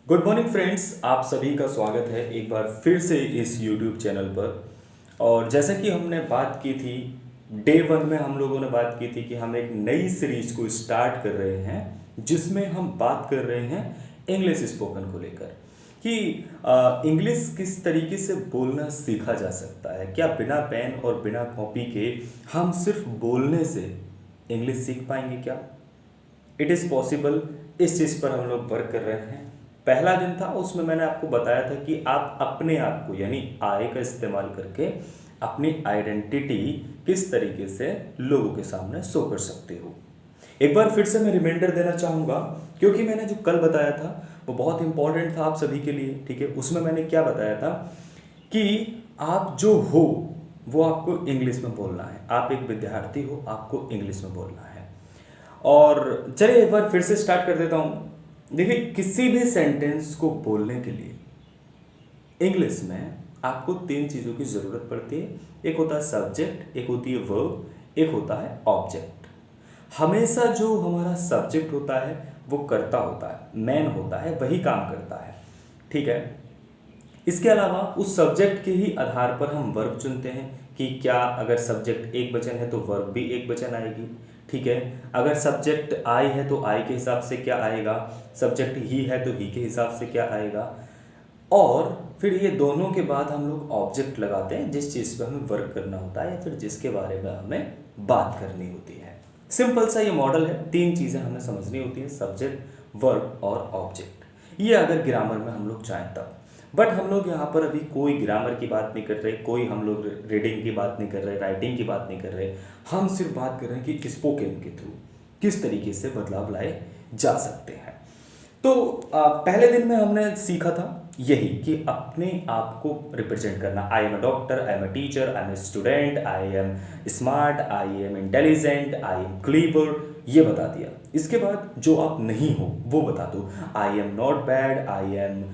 Good morning friends, आप सभी का स्वागत है एक बार फिर से इस यूट्यूब चैनल पर। और जैसा कि हमने बात की थी डे वन में, हम लोगों ने बात की थी कि हम एक नई सीरीज को स्टार्ट कर रहे हैं जिसमें हम बात कर रहे हैं इंग्लिश स्पोकन को लेकर कि इंग्लिश किस तरीके से बोलना सीखा जा सकता है। क्या बिना पेन और बिना कॉपी के हम सिर्फ बोलने से इंग्लिश सीख पाएंगे? क्या इट इज़ पॉसिबल? इस चीज़ पर हम लोग वर्क कर रहे हैं। पहला दिन था, उसमें मैंने आपको बताया था कि आप अपने आप को यानी आई का इस्तेमाल करके अपनी आइडेंटिटी किस तरीके से लोगों के सामने शो कर सकते हो। एक बार फिर से मैं रिमाइंडर देना चाहूँगा, क्योंकि मैंने जो कल बताया था वो बहुत इंपॉर्टेंट था आप सभी के लिए। ठीक है, उसमें मैंने क्या बताया था कि आप जो हो वो आपको इंग्लिश में बोलना है। आप एक विद्यार्थी हो, आपको इंग्लिश में बोलना है। और चलिए एक बार फिर से स्टार्ट कर देता हूँ। देखिए, किसी भी सेंटेंस को बोलने के लिए इंग्लिश में आपको तीन चीज़ों की ज़रूरत पड़ती है। एक होता है सब्जेक्ट, एक होती है वर्ब, एक होता है ऑब्जेक्ट। हमेशा जो हमारा सब्जेक्ट होता है वो कर्ता होता है, मैन होता है, वही काम करता है। ठीक है, इसके अलावा उस सब्जेक्ट के ही आधार पर हम वर्ब चुनते हैं कि क्या अगर सब्जेक्ट एक वचन है तो वर्ब भी एक वचन आएगी। ठीक है, अगर सब्जेक्ट आई है तो आई के हिसाब से क्या आएगा, सब्जेक्ट ही है तो ही के हिसाब से क्या आएगा। और फिर ये दोनों के बाद हम लोग ऑब्जेक्ट लगाते हैं जिस चीज़ पर हमें वर्क करना होता है या फिर जिसके बारे में हमें बात करनी होती है। सिंपल सा ये मॉडल है। तीन चीज़ें हमें समझनी होती हैं, सब्जेक्ट, वर्ब और ऑब्जेक्ट। ये अगर ग्रामर में हम लोग चाहें तब। बट हम लोग यहाँ पर अभी कोई ग्रामर की बात नहीं कर रहे, कोई हम लोग रीडिंग की बात नहीं कर रहे, राइटिंग की बात नहीं कर रहे। हम सिर्फ बात कर रहे हैं कि स्पोकन के थ्रू किस तरीके से बदलाव लाए जा सकते हैं। तो पहले दिन में हमने सीखा था यही कि अपने आप को रिप्रेजेंट करना। I am a doctor, I am a teacher, I am a student, I am smart, I am intelligent, I am clever, ये बता दिया। इसके बाद जो आप नहीं हो वो बता दो। I am not bad, I am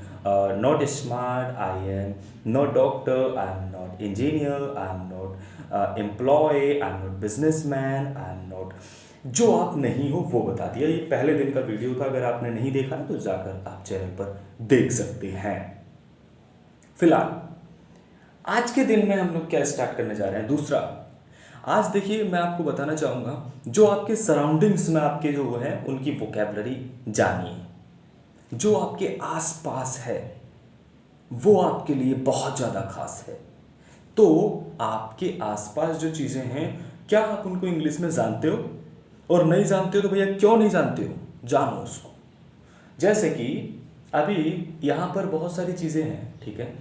not smart, I am not doctor, I am not engineer, I am not employ, I am not businessman, I am not. जो आप नहीं हो वो बता दिया। ये पहले दिन का वीडियो था, अगर आपने नहीं देखा है तो जाकर आप चैनल पर देख सकते हैं। फिलहाल आज के दिन में हम लोग क्या स्टार्ट करने जा रहे हैं, दूसरा। आज देखिए, मैं आपको बताना चाहूँगा जो आपके सराउंडिंग्स में आपके जो है उनकी वोकैबलरी जानिए। जो आपके आसपास है वो आपके लिए बहुत ज़्यादा खास है। तो आपके आसपास जो चीज़ें हैं, क्या आप उनको इंग्लिश में जानते हो? और नहीं जानते हो तो भैया क्यों नहीं जानते हो, जानो उसको। जैसे कि अभी यहाँ पर बहुत सारी चीज़ें हैं, ठीक है,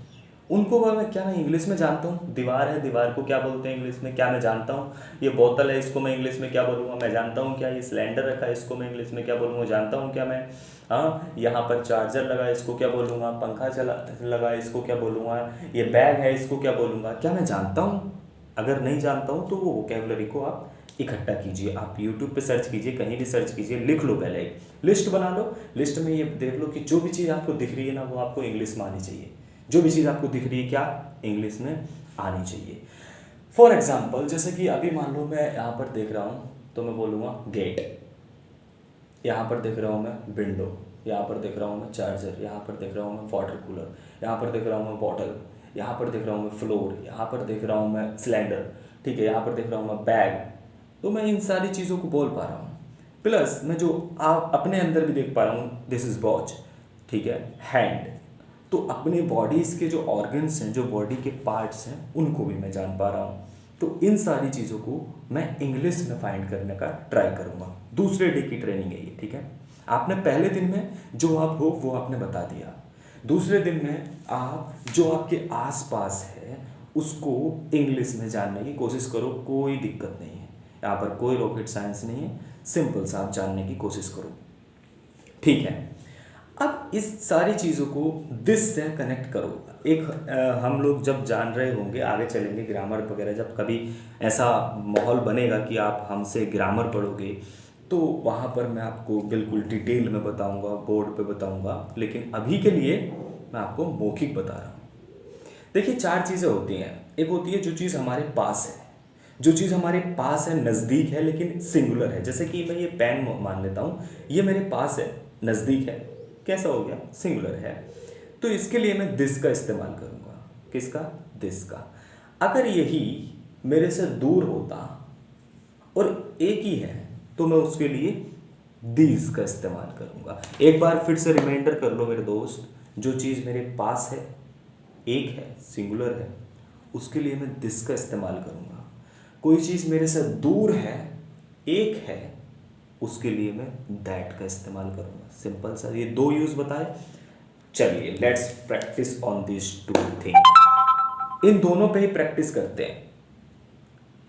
उनको मैं क्या मैं इंग्लिश में जानता हूँ। दीवार है, दीवार को क्या बोलते हैं इंग्लिश में, क्या मैं जानता हूँ। ये बोतल है, इसको मैं इंग्लिश में क्या बोलूँगा, मैं जानता हूँ क्या। ये सिलेंडर रखा है, इसको मैं इंग्लिश में क्या बोलूँगा, जानता हूँ क्या मैं। हाँ, यहाँ पर चार्जर लगा है, इसको क्या बोलूँगा। पंखा चला लगा है, इसको क्या बोलूँगा। ये बैग है, इसको क्या बोलूँगा। क्या मैं जानता हूँ? अगर नहीं जानता हूँ तो वो वोकैबुलरी को आप इकट्ठा कीजिए। आप YouTube पे सर्च कीजिए, कहीं भी सर्च कीजिए, लिख लो, पहले एक लिस्ट बना लो। लिस्ट में ये देख लो कि जो भी चीज़ आपको दिख रही है ना वो आपको इंग्लिश में आनी चाहिए। जो भी चीज़ आपको दिख रही है क्या इंग्लिश में आनी चाहिए। फॉर एग्जाम्पल, जैसे कि अभी मान लो मैं यहाँ पर देख रहा हूँ तो मैं बोलूँगा गेट, यहाँ पर देख रहा हूँ मैं विंडो, यहाँ पर देख रहा हूँ मैं चार्जर, यहाँ पर देख रहा हूँ मैं वाटर कूलर, यहाँ पर देख रहा हूँ मैं बॉटल, यहाँ पर देख रहा हूँ मैं फ्लोर, यहाँ पर देख रहा हूँ मैं सिलेंडर, ठीक है, यहाँ पर देख रहा हूँ मैं बैग। तो मैं इन सारी चीज़ों को बोल पा रहा हूँ। प्लस मैं जो आप अपने अंदर भी देख पा रहा हूँ, दिस इज़ वॉच, ठीक है, हैंड। तो अपने बॉडीज़ के जो ऑर्गन्स हैं, जो बॉडी के पार्ट्स हैं, उनको भी मैं जान पा रहा हूँ। तो इन सारी चीज़ों को मैं इंग्लिश में फाइंड करने का ट्राई करूँगा। दूसरे डे की ट्रेनिंग है ये, ठीक है। आपने पहले दिन में जो आप हो वो आपने बता दिया। दूसरे दिन में आप जो आपके आसपास है उसको इंग्लिश में जानने की कोशिश करो, कोई दिक्कत नहीं है। यहाँ पर कोई रॉकेट साइंस नहीं है, सिंपल सा आप जानने की कोशिश करो, ठीक है। अब इस सारी चीज़ों को दिस से कनेक्ट करो। एक हम लोग जब जान रहे होंगे, आगे चलेंगे ग्रामर वगैरह, जब कभी ऐसा माहौल बनेगा कि आप हमसे ग्रामर पढ़ोगे तो वहाँ पर मैं आपको बिल्कुल डिटेल में बताऊँगा, बोर्ड पे बताऊँगा। लेकिन अभी के लिए मैं आपको मौखिक बता रहा हूँ। देखिए, चार चीज़ें होती हैं। एक होती है जो चीज़ हमारे पास है, जो चीज़ हमारे पास है, नज़दीक है लेकिन सिंगुलर है। जैसे कि मैं ये पेन मान लेता हूँ, ये मेरे पास है, नज़दीक है, कैसा हो गया, सिंगुलर है। तो इसके लिए मैं दिस का इस्तेमाल करूँगा। किसका, दिस का। अगर यही मेरे से दूर होता और एक ही है तो मैं उसके लिए दीज का इस्तेमाल करूँगा। एक बार फिर से रिमाइंडर कर लो मेरे दोस्त, जो चीज़ मेरे पास है, एक है, सिंगुलर है, उसके लिए मैं दिस का इस्तेमाल करूँगा। कोई चीज़ मेरे से दूर है, एक है, उसके लिए मैं दैट का इस्तेमाल करूँगा। सिंपल सा, ये दो यूज़ बताए। चलिए let's practice on this two thing. इन दोनों पे ही प्रैक्टिस करते हैं।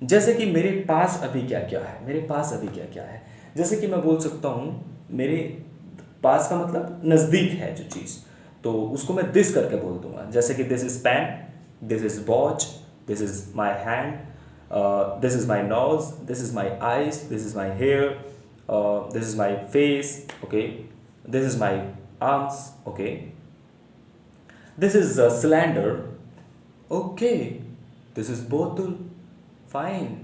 जैसे कि मेरे पास अभी क्या क्या है, मेरे पास अभी क्या क्या है। जैसे कि मैं बोल सकता हूँ मेरे पास का मतलब नज़दीक है जो चीज़, तो उसको मैं दिस करके बोल दूंगा। जैसे कि this is pen, this is watch, this is my hand, this is my nose, this is my eyes, this is my hair, this is my face, okay, this is my arms, okay, this is cylinder, okay, this is बोतल, fine.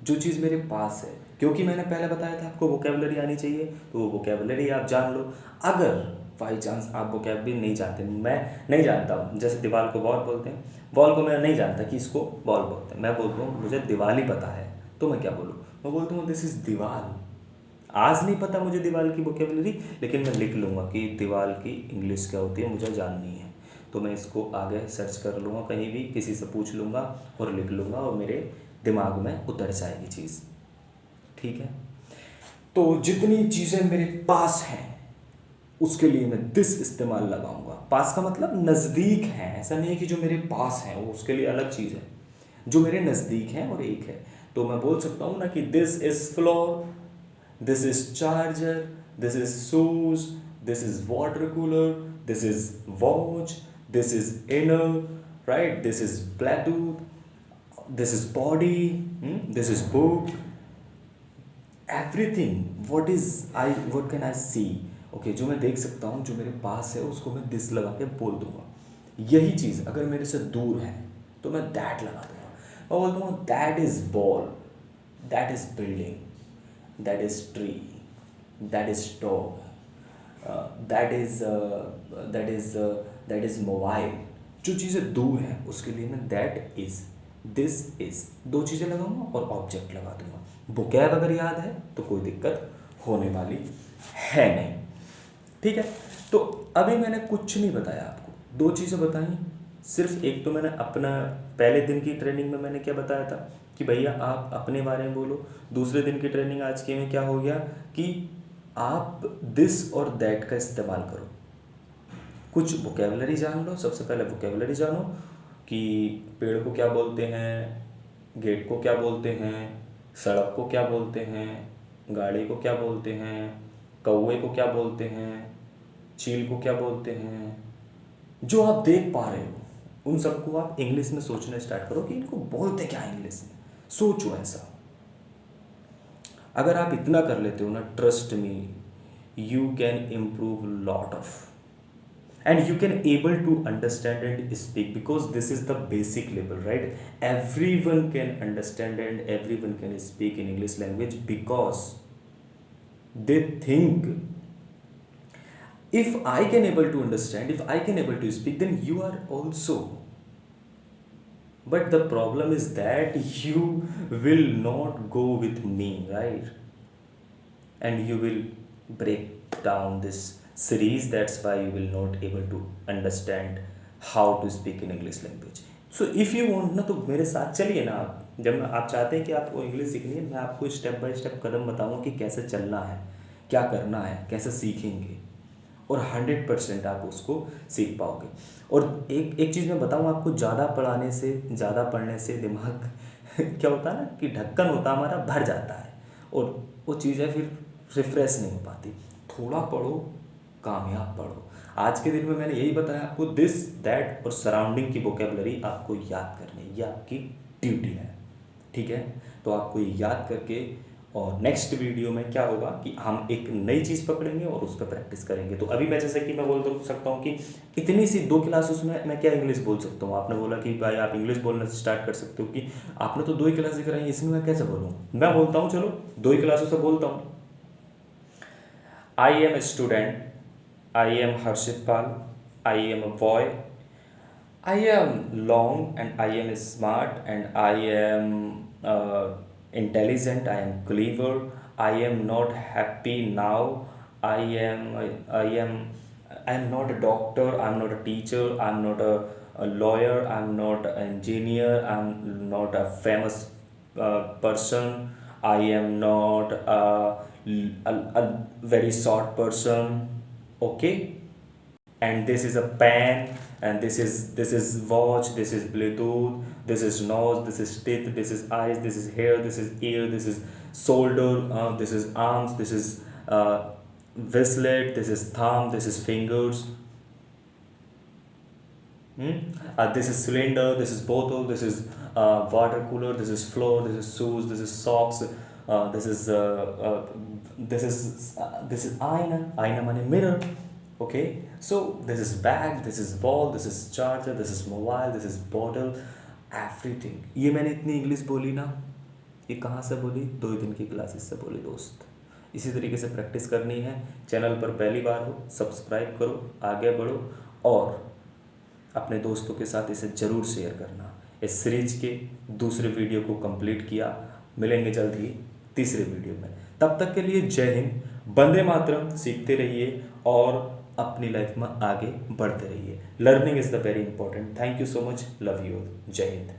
जो चीज़ मेरे पास है, क्योंकि मैंने पहले बताया था आपको वोकेबलरी आनी चाहिए, तो वो वोकेबलरी आप जान लो। अगर बाई चांस आप वोकेबलरी नहीं जानते, मैं नहीं जानता हूँ, जैसे दीवार को बॉल बोलते हैं, बॉल को मैं नहीं जानता कि इसको बॉल बोलते हैं, मैं बोलता हूँ मुझे दीवार ही पता है, तो मैं क्या बोलूँ, मैं बोलता हूँ दिस इज़ दीवार। आज नहीं पता मुझे दीवार की वोकेबलरी, लेकिन मैं लिख लूँगा कि दीवार की इंग्लिश क्या होती है, मुझे जाननी है, तो मैं इसको आगे सर्च कर लूँगा, कहीं भी किसी से पूछ लूँगा और लिख लूँगा, और मेरे दिमाग में उतर जाएगी चीज़। ठीक है, तो जितनी चीज़ें मेरे पास हैं उसके लिए मैं दिस इस्तेमाल लगाऊंगा। पास का मतलब नज़दीक है, ऐसा नहीं है कि जो मेरे पास है वो उसके लिए अलग चीज़ है, जो मेरे नज़दीक है और एक है। तो मैं बोल सकता हूँ ना कि this is floor, this is charger, this is shoes, this is water cooler, this is watch, this is inner, right, this is Bluetooth, this is body, this is book, everything what can I see, okay, जो मैं देख सकता हूँ, जो मेरे पास है, उसको मैं दिस लगा के बोल दूंगा। यही चीज़ अगर मेरे से दूर है तो मैं दैट लगा दूंगा। मैं बोल दूंगा that is ball, that is building, that is tree, that is dog, that is mobile. जो चीज़ें दूर हैं उसके लिए मैं दैट इज़, दिस इज, दो चीज़ें लगाऊंगा और ऑब्जेक्ट लगा दूंगा। वोकैब अगर याद है तो कोई दिक्कत होने वाली है नहीं। ठीक है, तो अभी मैंने कुछ नहीं बताया आपको, दो चीज़ें बताई सिर्फ। एक तो मैंने अपना पहले दिन की ट्रेनिंग में मैंने क्या बताया था कि भैया आप अपने बारे में बोलो। दूसरे दिन की ट्रेनिंग आज के में क्या हो गया कि आप दिस और दैट का इस्तेमाल करो। कुछ वोकैबलरी जान लो, सबसे पहले वोकैबलरी जानो कि पेड़ को क्या बोलते हैं, गेट को क्या बोलते हैं, सड़क को क्या बोलते हैं, गाड़ी को क्या बोलते हैं, कौवे को क्या बोलते हैं, चील को क्या बोलते हैं। जो आप देख पा रहे हो उन सबको आप इंग्लिश में सोचना स्टार्ट करो कि इनको बोलते क्या इंग्लिश में, सोचो ऐसा। अगर आप इतना कर लेते हो ना, trust me, you can improve lot of, and you can able to understand and speak, because this is the basic level, right? Everyone can understand and everyone can speak in English language, because they think if I can able to understand, if I can able to speak, then you are also. But the problem is that you will not go with me, right? And you will break down this series, that's why you will not able to understand how to speak in English language. So if you want ना, तो मेरे साथ चलिए ना आप। जब आप चाहते हैं कि आपको इंग्लिश सीखनी है, मैं आपको स्टेप बाय स्टेप कदम बताऊंगा कि कैसे चलना है, क्या करना है, कैसे सीखेंगे, और 100% आप उसको सीख पाओगे। और एक चीज़ मैं बताऊँ आपको, ज़्यादा पढ़ाने से, ज़्यादा पढ़ने से दिमाग क्या होता है ना कि ढक्कन होता हमारा भर जाता है, और वो चीज़ें फिर रिफ्रेश नहीं हो पाती। थोड़ा पढ़ो, कामयाब पढ़ो। आज के दिन में मैंने यही बताया आपको, दिस, दैट और सराउंडिंग की वोकेबलरी आपको याद करनी है, ये आपकी ड्यूटी है। ठीक है, तो आपको ये याद करके, और नेक्स्ट वीडियो में क्या होगा कि हम एक नई चीज़ पकड़ेंगे और उस पर प्रैक्टिस करेंगे। तो अभी मैं जैसे कि मैं बोल सकता हूँ कि इतनी सी 2 क्लासेस में मैं क्या इंग्लिश बोल सकता हूँ। आपने बोला कि भाई आप इंग्लिश बोलना स्टार्ट कर सकते हो, कि आपने तो 2 ही क्लासेस कराई, इसमें मैं कैसे बोलूँ। मैं बोलता हूँ, चलो 2 ही क्लासों से बोलता हूँ। I am a student I am Harshit Pal. I am a boy. I am long and I am smart and I am intelligent. I am clever. I am not happy now. I am. I am not a doctor. I'm not a teacher. I'm not a lawyer. I'm not an engineer. I'm not a famous person. I am not a very short person. Okay, and this is a pen, and this is watch, this is bluetooth, this is nose, this is teeth, this is eyes, this is hair, this is ear, this is shoulder, this is arms, this is wristlet, this is thumb, this is fingers. Hmm? This is cylinder, this is bottle, this is water cooler, this is floor, this is shoes, this is socks, this is aina money mirror. Okay, so this is bag, this is ball, this is charger, this is mobile, this is bottle, everything. ये मैंने इतनी English बोली ना, ये कहाँ से बोली? 2 दिन की क्लासेस से बोली दोस्त। इसी तरीके से प्रैक्टिस करनी है। चैनल पर पहली बार हो, सब्सक्राइब करो, आगे बढ़ो और अपने दोस्तों के साथ इसे ज़रूर शेयर करना। इस सीरीज के दूसरे वीडियो को कंप्लीट किया, मिलेंगे जल्द ही तीसरे वीडियो में। तब तक के लिए जय हिंद, वंदे मातरम, सीखते रहिए और अपनी लाइफ में आगे बढ़ते रहिए। Learning is the very important. Thank you so much, love you, जय हिंद।